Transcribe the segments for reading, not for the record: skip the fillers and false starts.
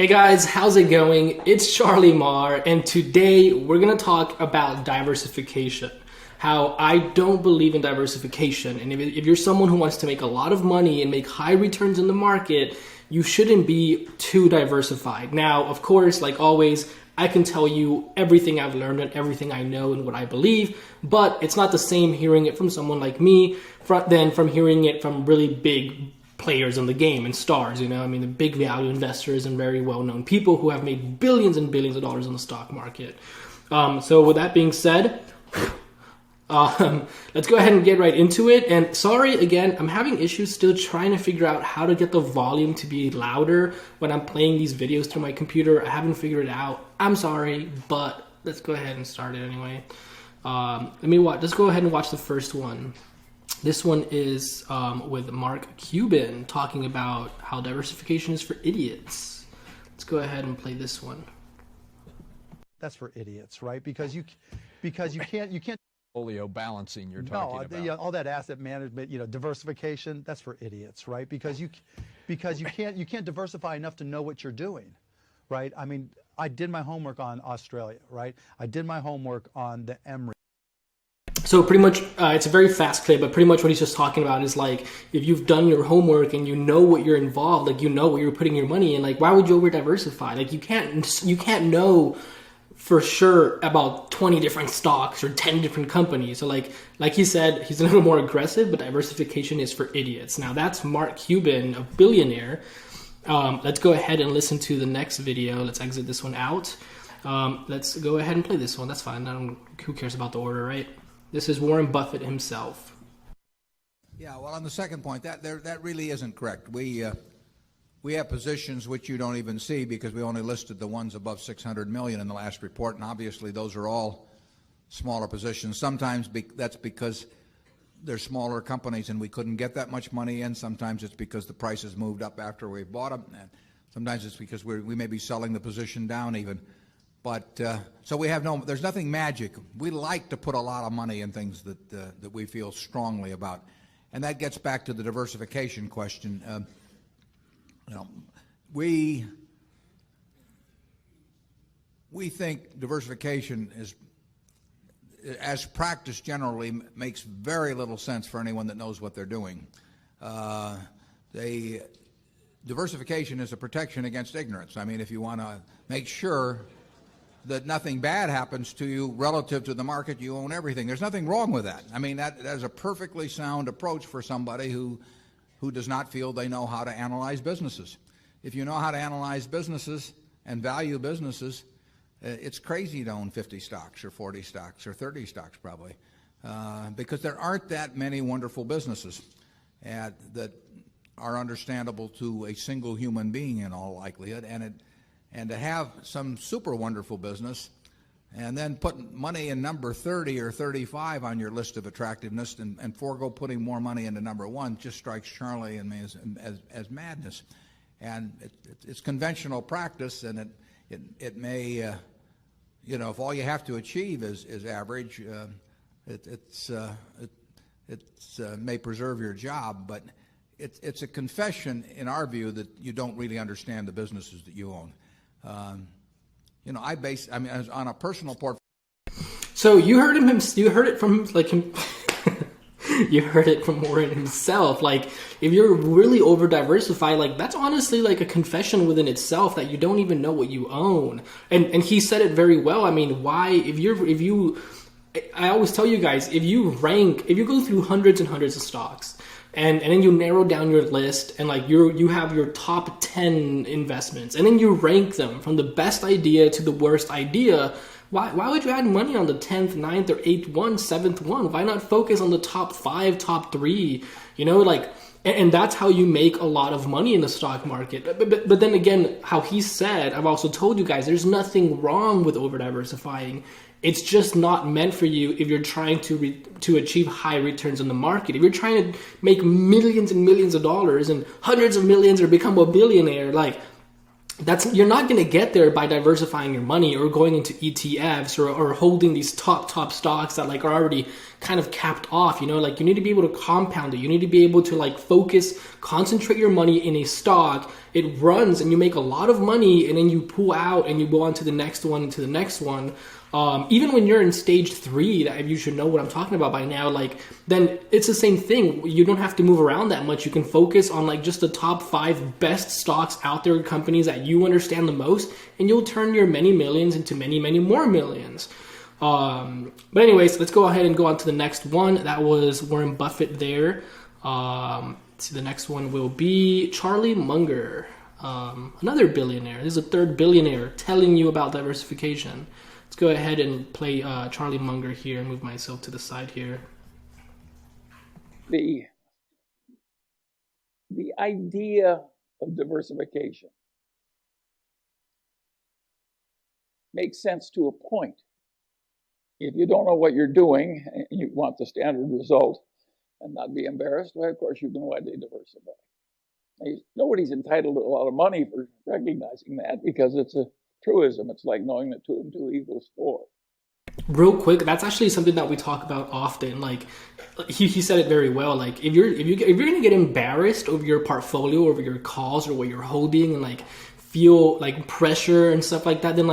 Hey guys, how's it going? It's Charlie Marr, and today we're going to talk about diversification. How I don't believe in diversification, and if you're someone who wants to make a lot of money and make high returns in the market, you shouldn't be too diversified. Now, of course, like always, I can tell you everything I've learned and everything I know and what I believe, but it's not the same hearing it from someone like me than from hearing it from really big players in the game and stars, I mean, the big value investors and very well-known people who have made billions and billions of dollars in the stock market. So with that being said, let's go ahead and get right into it. And sorry, again, I'm having issues still trying to figure out how to get the volume to be louder when I'm playing these videos through my computer. I haven't figured it out. I'm sorry, but let's go ahead and start it anyway. Let's go ahead and watch the first one. This one is with Mark Cuban talking about how diversification is for idiots. Let's go ahead and play this one. That's for idiots, right? Because you can't portfolio balancing you're talking about. All that asset management, diversification, that's for idiots, right? Because you can't diversify enough to know what you're doing, right? I mean, I did my homework on Australia, right? I did my homework on the Emery. So pretty much, it's a very fast clip, but pretty much what he's just talking about is like, if you've done your homework and you know what you're involved, like you know what you're putting your money in, like why would you over diversify? Like you can't know for sure about 20 different stocks or 10 different companies. So like he said, he's a little more aggressive, but diversification is for idiots. Now that's Mark Cuban, a billionaire. Let's go ahead and listen to the next video. Let's exit this one out. Let's go ahead and play this one. That's fine. Who cares about the order, right? This is Warren Buffett himself. Yeah, well, on the second point, that really isn't correct. We have positions which you don't even see because we only listed the ones above 600 million in the last report, and obviously those are all smaller positions. Sometimes that's because they're smaller companies and we couldn't get that much money in. Sometimes it's because the prices moved up after we bought them. And sometimes it's because we may be selling the position down even. But so there's nothing magic. We like to put a lot of money in things that we feel strongly about. And that gets back to the diversification question. We think diversification is, as practiced generally, makes very little sense for anyone that knows what they're doing. Diversification is a protection against ignorance. I mean, if you want to make sure that nothing bad happens to you relative to the market, you own everything. There's nothing wrong with that. I mean, that is a perfectly sound approach for somebody who does not feel they know how to analyze businesses. If you know how to analyze businesses and value businesses, it's crazy to own 50 stocks or 40 stocks or 30 stocks probably, because there aren't that many wonderful businesses that are understandable to a single human being in all likelihood. And to have some super wonderful business and then put money in number 30 or 35 on your list of attractiveness and forego putting more money into number 1 just strikes Charlie and me as madness. And it's conventional practice, and it may, if all you have to achieve is average, it may preserve your job, but it's a confession in our view that you don't really understand the businesses that you own. On a personal portfolio. So you heard it from him. You heard it from Warren himself. Like, if you're really over diversified, like that's honestly like a confession within itself that you don't even know what you own. And he said it very well. I mean, I always tell you guys, if you go through hundreds and hundreds of stocks, and then you narrow down your list and like you have your top 10 investments and then you rank them from the best idea to the worst idea, why would you add money on the 10th, 9th, or 8th one, 7th one? Why not focus on the top 5, top 3? And that's how you make a lot of money in the stock market. But then again, how he said, I've also told you guys, there's nothing wrong with over diversifying. It's just not meant for you if you're trying to achieve high returns in the market. If you're trying to make millions and millions of dollars and hundreds of millions or become a billionaire, like you're not going to get there by diversifying your money or going into ETFs or holding these top stocks that like are already kind of capped off. Like you need to be able to compound it. You need to be able to like concentrate your money in a stock it runs and you make a lot of money, and then you pull out and you go on to the next one, to the next one. Even when you're in stage 3, that you should know what I'm talking about by now, like, then it's the same thing. You don't have to move around that much. You can focus on like just the top 5 best stocks out there, companies that you understand the most, and you'll turn your many millions into many, many more millions. But anyways, let's go ahead and go on to the next one. That was Warren Buffett there. Let's see, the next one will be Charlie Munger, another billionaire. This is a third billionaire telling you about diversification. Let's go ahead and play Charlie Munger here and move myself to the side here. The idea of diversification makes sense to a point. If you don't know what you're doing and you want the standard result and not be embarrassed, well, of course you can widely diversify. Nobody's entitled to a lot of money for recognizing that, because it's a truism. It's like knowing that 2 and 2 equals 4. Real quick, that's actually something that we talk about often. Like he said it very well. Like if you're gonna get embarrassed over your portfolio, over your calls, or what you're holding, and like feel like pressure and stuff like that, then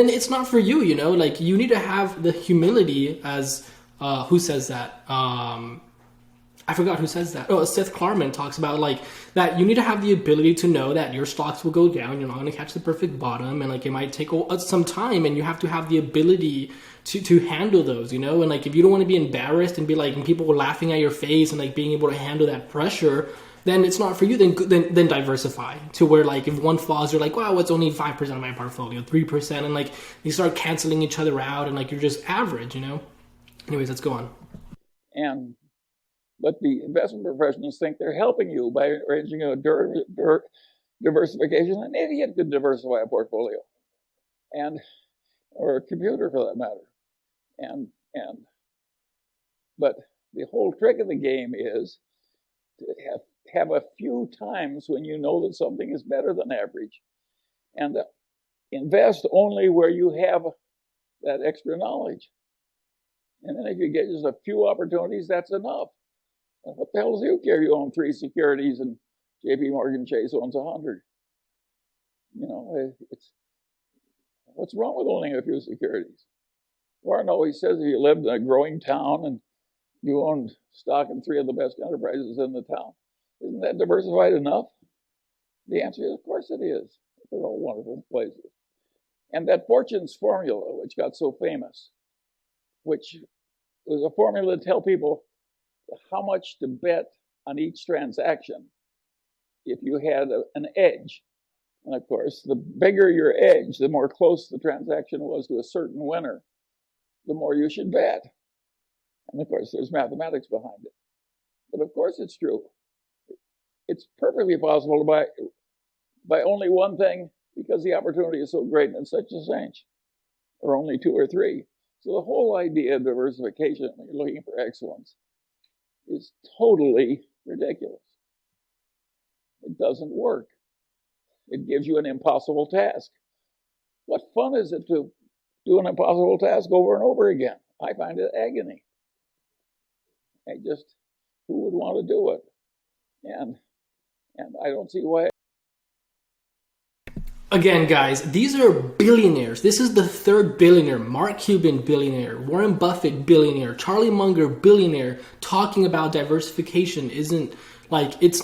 it's not for you. You know, like you need to have the humility, as who says that? I forgot who says that. Oh, Seth Klarman talks about like that you need to have the ability to know that your stocks will go down. You're not going to catch the perfect bottom, and like it might take some time, and you have to have the ability to handle those, you know. And like if you don't want to be embarrassed and be like, and people laughing at your face, and like being able to handle that pressure, then it's not for you. Then diversify to where like if one falls, you're like, wow, it's only 5% of my portfolio, 3%, and like you start canceling each other out, and like you're just average, you know. Anyways, let's go on. But the investment professionals think they're helping you by arranging a diversification. An idiot could diversify a portfolio, or a computer for that matter. But the whole trick of the game is to have a few times when you know that something is better than average, and invest only where you have that extra knowledge. And then if you get just a few opportunities, that's enough. What the hell do you care? You own 3 securities and J.P. Morgan Chase owns 100. You know, what's wrong with owning a few securities? Warren always says if you lived in a growing town and you owned stock in 3 of the best enterprises in the town, isn't that diversified enough? The answer is, of course it is. They're all wonderful places. And that Fortune's formula, which got so famous, which was a formula to tell people how much to bet on each transaction if you had an edge. And of course, the bigger your edge, the more close the transaction was to a certain winner, the more you should bet. And of course, there's mathematics behind it. But of course it's true. It's perfectly possible to buy only one thing because the opportunity is so great and such a cinch, or only 2 or 3. So the whole idea of diversification, when you're looking for excellence, is totally ridiculous. It doesn't work. It gives you an impossible task. What fun is it to do an impossible task over and over again? I find it agony. Who would want to do it? And I don't see why. Again, guys, these are billionaires. This is the 3rd billionaire. Mark Cuban, billionaire. Warren Buffett, billionaire. Charlie Munger, billionaire. Talking about diversification isn't like, it's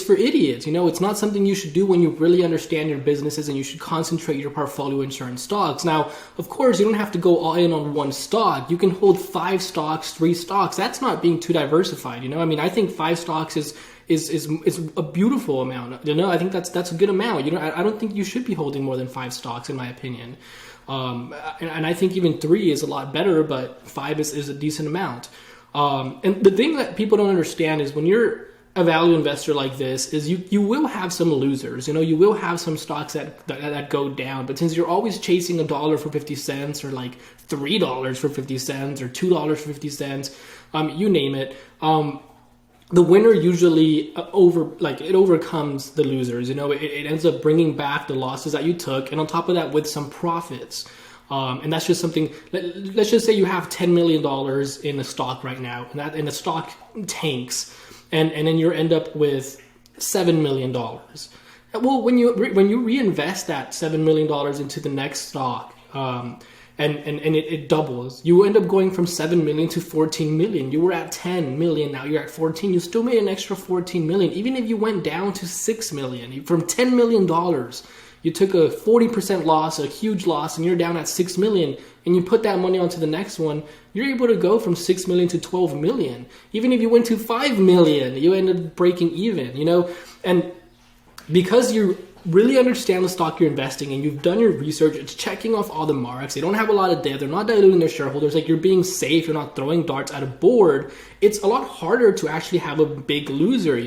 for idiots. You know, it's not something you should do when you really understand your businesses and you should concentrate your portfolio in certain stocks. Now, of course, you don't have to go all in on one stock. You can hold 5 stocks, 3 stocks. That's not being too diversified. You know, I mean, I think 5 stocks is a beautiful amount. You know, I think that's a good amount. You know, I don't think you should be holding more than 5 stocks, in my opinion. And I think even 3 is a lot better, but 5 is a decent amount. And the thing that people don't understand is when you're a value investor like this, is you will have some losers. You know, you will have some stocks that go down. But since you're always chasing $1 for 50 cents, or like $3 for 50 cents, or $2 for 50 cents, you name it. The winner usually overcomes the losers. You know, it ends up bringing back the losses that you took, and on top of that, with some profits. And that's just something. Let's just say you have $10 million in a stock right now, and the stock tanks, and then you end up with $7 million. Well, when you reinvest that $7 million into the next stock, and it doubles, you end up going from 7 million to 14 million. You were at 10 million, now you're at 14. You still made an extra 14 million. Even if you went down to 6 million, from $10 million, you took a 40% loss, a huge loss, and you're down at 6 million, and you put that money onto the next one, you're able to go from 6 million to 12 million. Even if you went to 5 million, you end up breaking even, and because you really understand the stock you're investing in, you've done your research, it's checking off all the marks, they don't have a lot of debt, they're not diluting their shareholders, like you're being safe, you're not throwing darts at a board, it's a lot harder to actually have a big loser,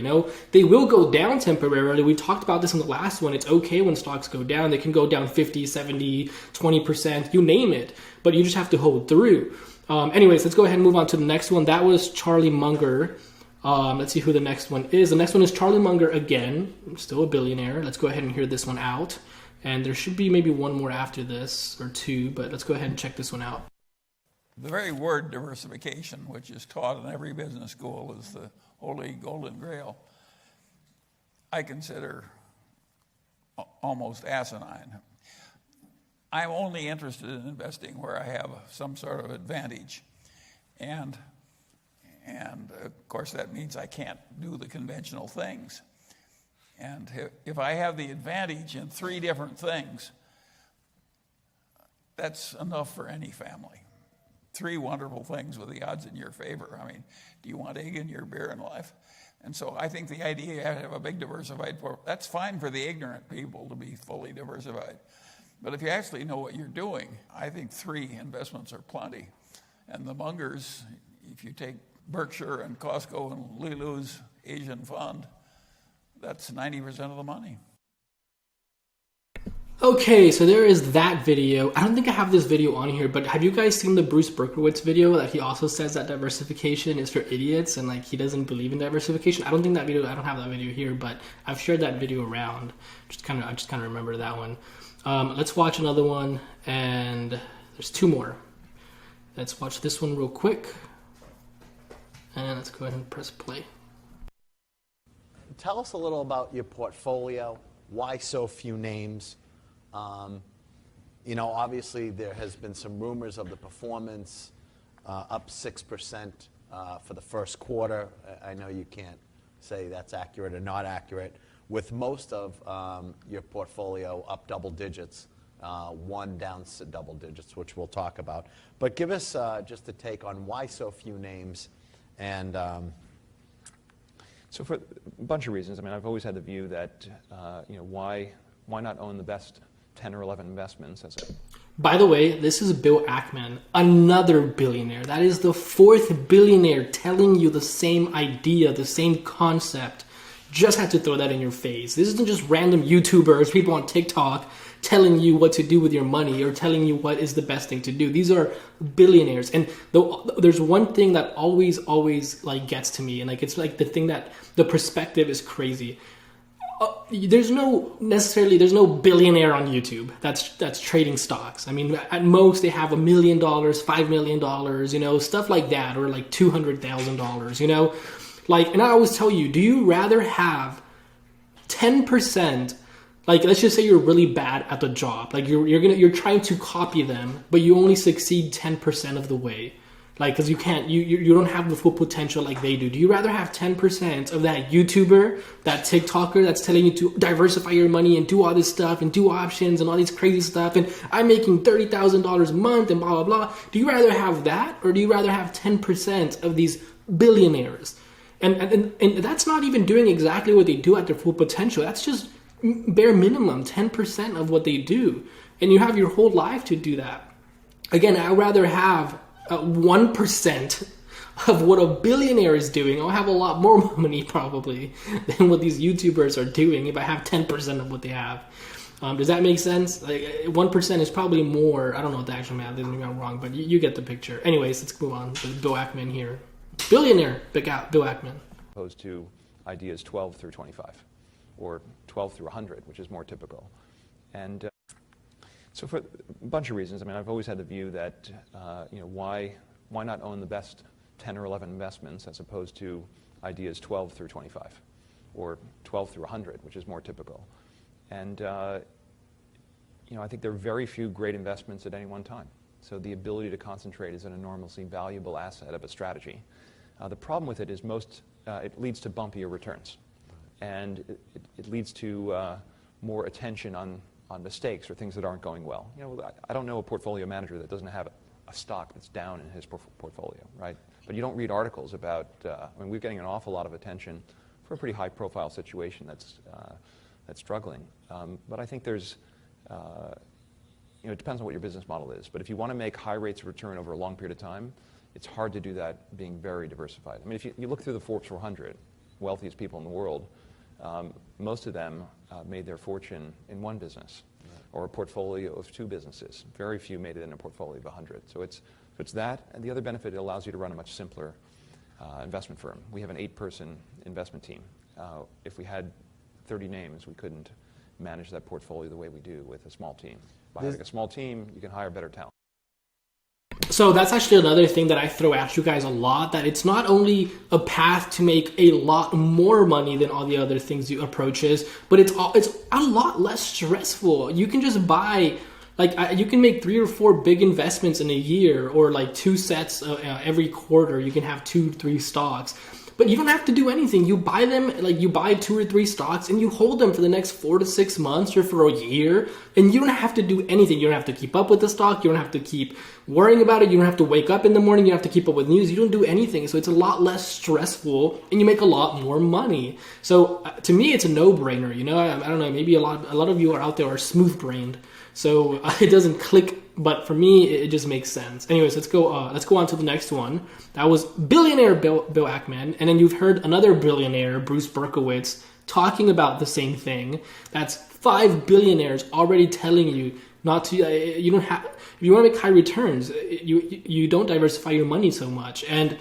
They will go down temporarily. We talked about this in the last one. It's okay when stocks go down. They can go down 50, 70, 20%, you name it, but you just have to hold through. Anyways, let's go ahead and move on to the next one. That was Charlie Munger. Let's see who the next one is. The next one is Charlie Munger again, still a billionaire. Let's go ahead and hear this one out. And there should be maybe one more after this, or two, but let's go ahead and check this one out. The very word diversification, which is taught in every business school, is the holy golden grail, I consider almost asinine. I'm only interested in investing where I have some sort of advantage. And of course, that means I can't do the conventional things. And if I have the advantage in 3 different things, that's enough for any family. 3 wonderful things with the odds in your favor. I mean, do you want egg in your beer in life? And so I think the idea you have to have a big diversified portfolio, that's fine for the ignorant people to be fully diversified. But if you actually know what you're doing, I think 3 investments are plenty. And the Mungers, if you take Berkshire and Costco and Lulu's Asian fund, that's 90% of the money. Okay, so there is that video. I don't think I have this video on here, but have you guys seen the Bruce Berkowitz video that he also says that diversification is for idiots and he doesn't believe in diversification? I don't have that video here, but I've shared that video around. I just kind of remember that one. Let's watch another one, and there's 2 more. Let's watch this one real quick. And let's go ahead and press play. Tell us a little about your portfolio. Why so few names? Obviously there has been some rumors of the performance, up 6% for the first quarter. I know you can't say that's accurate or not accurate. With most of your portfolio up double digits, one down double digits, which we'll talk about. But give us just a take on why so few names. And so for a bunch of reasons. I mean, I've always had the view that, why not own the best 10 or 11 investments? By the way, this is Bill Ackman, another billionaire. That is the 4th billionaire telling you the same idea, the same concept. Just had to throw that in your face. This isn't just random YouTubers, people on TikTok telling you what to do with your money or telling you what is the best thing to do. These are billionaires. And there's one thing that always gets to me, and it's the thing that the perspective is crazy. There's no billionaire on YouTube that's trading stocks. I mean, at most they have $1 million, $5 million, stuff like that, or $200,000, and I always tell you, do you rather have 10%? Let's just say you're really bad at the job. You're trying to copy them, but you only succeed 10% of the way. Because you don't have the full potential like they do. Do you rather have 10% of that YouTuber, that TikToker that's telling you to diversify your money and do all this stuff and do options and all these crazy stuff and I'm making $30,000 a month and blah, blah, blah. Do you rather have that, or do you rather have 10% of these billionaires? And that's not even doing exactly what they do at their full potential. That's just bare minimum, 10% of what they do. And you have your whole life to do that. Again, I'd rather have 1% of what a billionaire is doing. I'll have a lot more money probably than what these YouTubers are doing if I have 10% of what they have. Does that make sense? 1% is probably more. I don't know what the actual math is. Maybe I'm wrong, but you get the picture. Anyways, let's move on. Bill Ackman here. Billionaire, Bill Ackman. Opposed to ideas 12 through 25, or 12 through 100, which is more typical. And so for a bunch of reasons. I mean, I've always had the view that, why not own the best 10 or 11 investments as opposed to ideas 12 through 25, or 12 through 100, which is more typical. And I think there are very few great investments at any one time. So the ability to concentrate is an enormously valuable asset of a strategy. The problem with it is it leads to bumpier returns. And it leads to more attention on mistakes or things that aren't going well. I don't know a portfolio manager that doesn't have a stock that's down in his portfolio, right? But you don't read articles about, we're getting an awful lot of attention for a pretty high-profile situation that's struggling. But I think there's, it depends on what your business model is. But if you want to make high rates of return over a long period of time, it's hard to do that being very diversified. I mean, if you look through the Forbes 400, wealthiest people in the world, most of them made their fortune in one business or a portfolio of 2 businesses. Very few made it in a portfolio of 100. So it's that, and the other benefit, it allows you to run a much simpler investment firm. We have an 8-person investment team. If we had 30 names, we couldn't manage that portfolio the way we do with a small team. By having a small team, you can hire better talent. So that's actually another thing that I throw at you guys a lot, that it's not only a path to make a lot more money than all the other things you approaches, but it's a lot less stressful. You can just buy, you can make 3 or 4 big investments in a year, or 2 sets every quarter. You can have 2-3 stocks. But you don't have to do anything. You buy them, you buy 2 or 3 stocks and you hold them for the next 4 to 6 months or for a year. And you don't have to do anything. You don't have to keep up with the stock. You don't have to keep worrying about it. You don't have to wake up in the morning. You don't have to keep up with news. You don't do anything. So it's a lot less stressful and you make a lot more money. So to me, it's a no-brainer. I don't know, maybe a lot of you are out there are smooth-brained. So it doesn't click, but for me, it just makes sense. Anyways, let's go on to the next one. That was billionaire Bill Ackman, and then you've heard another billionaire, Bruce Berkowitz, talking about the same thing. That's 5 billionaires already telling you not to. You don't have. If you want to make high returns, you don't diversify your money so much. And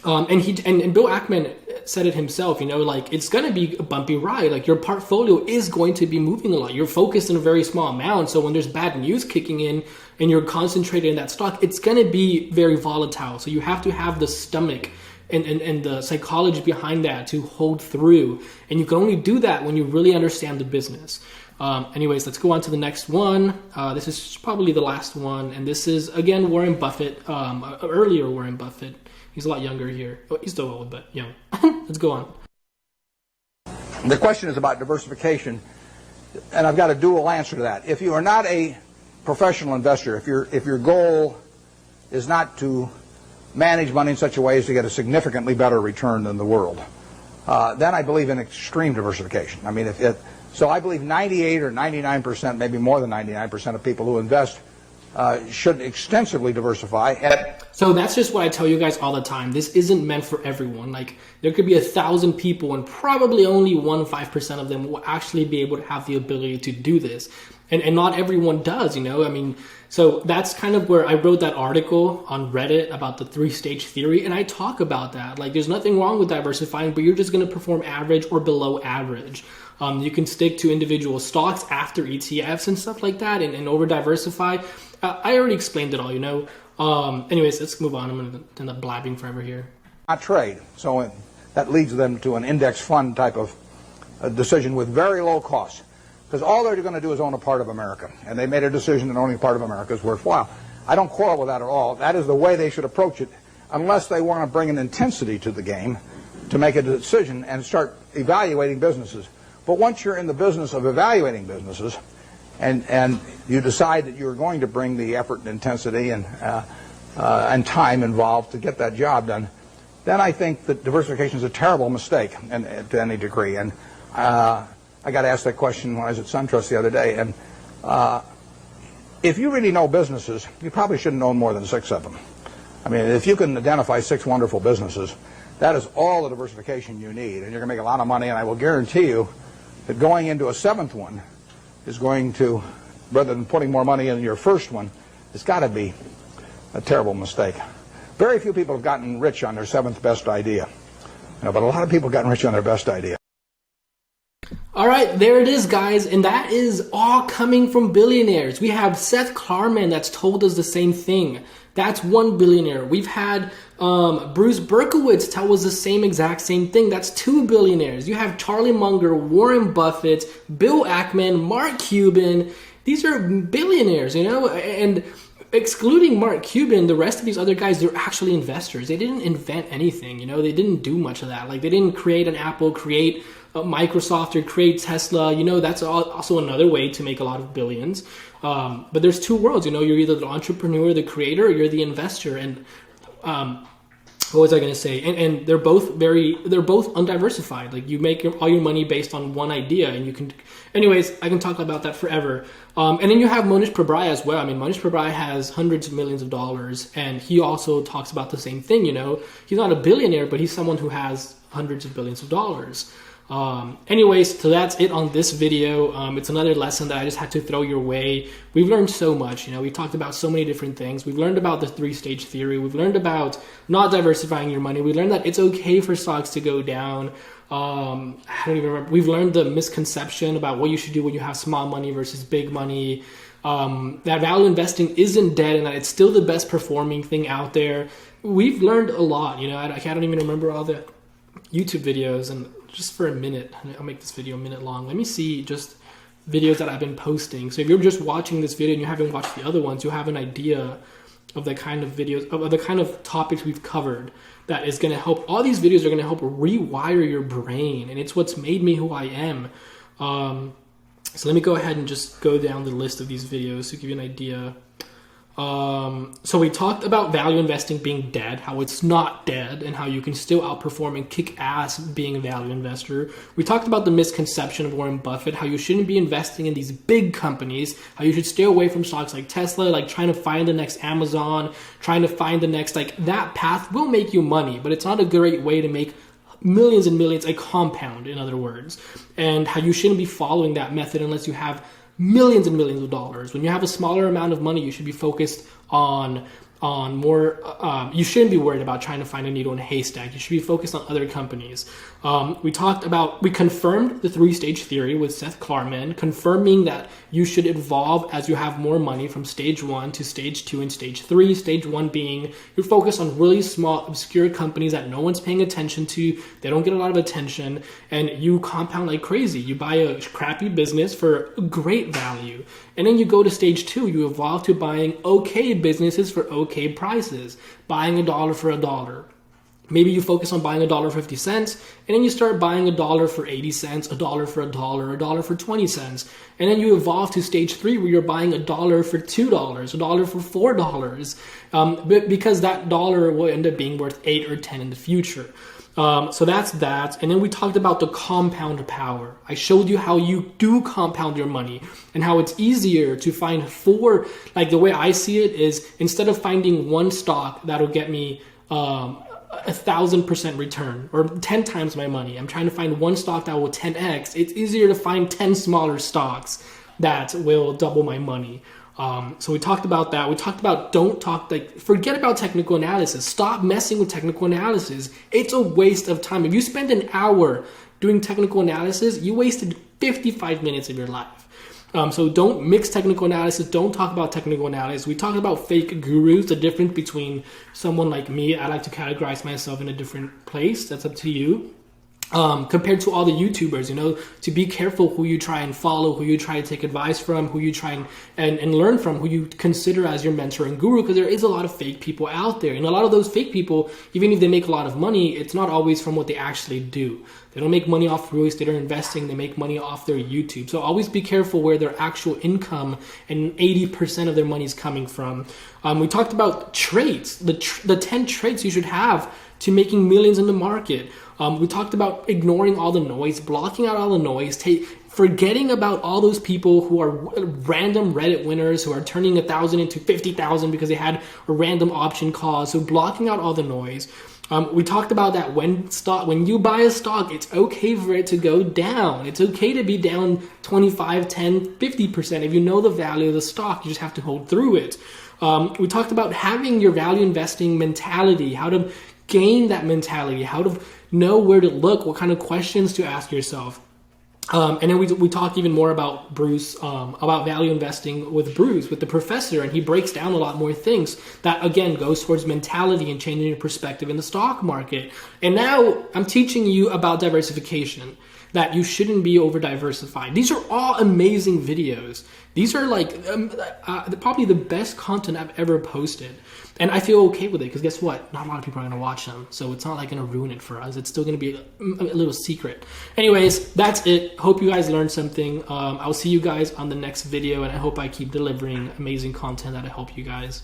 Bill Ackman said it himself, it's going to be a bumpy ride. Your portfolio is going to be moving a lot. You're focused in a very small amount. So when there's bad news kicking in and you're concentrated in that stock, it's going to be very volatile. So you have to have the stomach and the psychology behind that to hold through. And you can only do that when you really understand the business. Anyways, let's go on to the next one. This is probably the last one. And this is, again, Warren Buffett, earlier Warren Buffett. He's a lot younger here. Oh, he's still old, but young. Let's go on. The question is about diversification, and I've got a dual answer to that. If you are not a professional investor, if your goal is not to manage money in such a way as to get a significantly better return than the world, then I believe in extreme diversification. So I believe 98 or 99%, maybe more than 99% of people who invest should extensively diversify. So that's just what I tell you guys all the time. This isn't meant for everyone. There could be 1,000 people and probably only 1-5% of them will actually be able to have the ability to do this. And not everyone does, So that's kind of where I wrote that article on Reddit about the 3-stage theory. And I talk about that. There's nothing wrong with diversifying, but you're just going to perform average or below average. You can stick to individual stocks after ETFs and stuff like that and over-diversify. I already explained it all, Anyways, let's move on. I'm going to end up blabbing forever here. Not trade. So that leads them to an index fund type of decision with very low costs. Because all they're going to do is own a part of America. And they made a decision that owning a part of America is worthwhile. I don't quarrel with that at all. That is the way they should approach it, unless they want to bring an intensity to the game to make a decision and start evaluating businesses. But once you're in the business of evaluating businesses, and you decide that you're going to bring the effort and intensity and time involved to get that job done, then I think that diversification is a terrible mistake to any degree. And I got asked that question when I was at SunTrust the other day. And if you really know businesses, you probably shouldn't own more than 6 of them. If you can identify 6 wonderful businesses, that is all the diversification you need. And you're going to make a lot of money. And I will guarantee you that going into a 7th one is going to, rather than putting more money in your first one, it's got to be a terrible mistake. Very few people have gotten rich on their 7th best idea. But a lot of people have gotten rich on their best idea. All right, there it is, guys. And that is all coming from billionaires. We have Seth Klarman that's told us the same thing. That's one billionaire. We've had Bruce Berkowitz tells the same exact same thing. That's 2 billionaires. You have Charlie Munger, Warren Buffett, Bill Ackman, Mark Cuban. These are billionaires, you know, and excluding Mark Cuban, the rest of these other guys, they're actually investors. They didn't invent anything, you know, they didn't do much of that. Like, they didn't create an Apple, create a Microsoft, or create Tesla. You know, that's also another way to make a lot of billions. But there's two worlds, you know, you're either the entrepreneur, the creator, or you're the investor. And what was I going to say? And they're both undiversified. Like, you make all your money based on one idea, and you can, anyways, I can talk about that forever. And then you have Mohnish Pabrai as well. I mean, Mohnish Pabrai has hundreds of millions of dollars, and he also talks about the same thing, you know. He's not a billionaire, but he's someone who has hundreds of billions of dollars. Anyways, so that's it on this video. It's another lesson that I just had to throw your way. We've learned so much, you know, we talked about so many different things. We've learned about the 3-stage theory. We've learned about not diversifying your money. We learned that it's okay for stocks to go down. I don't even remember. We've learned the misconception about what you should do when you have small money versus big money. That value investing isn't dead, and that it's still the best performing thing out there. We've learned a lot, you know. I don't even remember all the YouTube videos, and just for a minute, I'll make this video a minute long. Let me see just videos that I've been posting. So if you're just watching this video and you haven't watched the other ones, you'll have an idea of the kind of videos, of the kind of topics we've covered that is going to help. All these videos are going to help rewire your brain, and it's what's made me who I am. So let me go ahead and just go down the list of these videos to give you an idea. So we talked about value investing being dead, how it's not dead, and how you can still outperform and kick ass being a value investor. We talked about the misconception of Warren Buffett, how you shouldn't be investing in these big companies, how you should stay away from stocks like Tesla, like trying to find the next Amazon, trying to find the next, like, that path will make you money, but it's not a great way to make millions and millions, a compound, in other words, and how you shouldn't be following that method unless you have millions and millions of dollars. When you have a smaller amount of money, you should be focused on more, you shouldn't be worried about trying to find a needle in a haystack. You should be focused on other companies. We confirmed the 3-stage theory with Seth Klarman, confirming that you should evolve as you have more money from stage 1 to stage 2 and stage 3. Stage 1 being you're focused on really small, obscure companies that no one's paying attention to. They don't get a lot of attention, and you compound like crazy. You buy a crappy business for great value, and then you go to stage 2. You evolve to buying okay businesses for okay prices, buying $1 for $1. Maybe you focus on buying $1.50, and then you start buying $1 for 80 cents, $1 for $1, $1 for 20 cents. And then you evolve to stage 3 where you're buying $1 for $2, $1 for $4, because that dollar will end up being worth 8 or 10 in the future. So that's that. And then we talked about the compound power. I showed you how you do compound your money and how it's easier to find 4, like the way I see it is, instead of finding one stock that'll get me 1,000% return or 10 times my money, I'm trying to find one stock that will 10x. It's easier to find 10 smaller stocks that will double my money. So we talked about that. We talked about forget about technical analysis. Stop messing with technical analysis. It's a waste of time. If you spend an hour doing technical analysis, you wasted 55 minutes of your life. So don't mix technical analysis. Don't talk about technical analysis. We talked about fake gurus, the difference between someone like me. I like to categorize myself in a different place. That's up to you. Compared to all the YouTubers, you know, to be careful who you try and follow, who you try to take advice from, who you try and learn from, who you consider as your mentor and guru, because there is a lot of fake people out there. And a lot of those fake people, even if they make a lot of money, it's not always from what they actually do. They don't make money off real estate or investing. They make money off their YouTube. So always be careful where their actual income and 80% of their money is coming from. We talked about traits, the 10 traits you should have to making millions in the market. We talked about ignoring all the noise, blocking out all the noise, forgetting about all those people who are random Reddit winners who are turning 1,000 into 50,000 because they had a random option cause. So blocking out all the noise. We talked about that when you buy a stock, it's okay for it to go down. It's okay to be down 25, 10, 50%. If you know the value of the stock, you just have to hold through it. We talked about having your value investing mentality, how to gain that mentality, how to know where to look, what kind of questions to ask yourself. And then we talk even more about Bruce, about value investing with Bruce, with the professor, and he breaks down a lot more things that, again, goes towards mentality and changing your perspective in the stock market. And now I'm teaching you about diversification, that you shouldn't be over diversified. These are all amazing videos. These are like probably the best content I've ever posted. And I feel okay with it because guess what? Not a lot of people are going to watch them. So it's not like going to ruin it for us. It's still going to be a little secret. Anyways, that's it. Hope you guys learned something. I'll see you guys on the next video, and I hope I keep delivering amazing content that'll help you guys.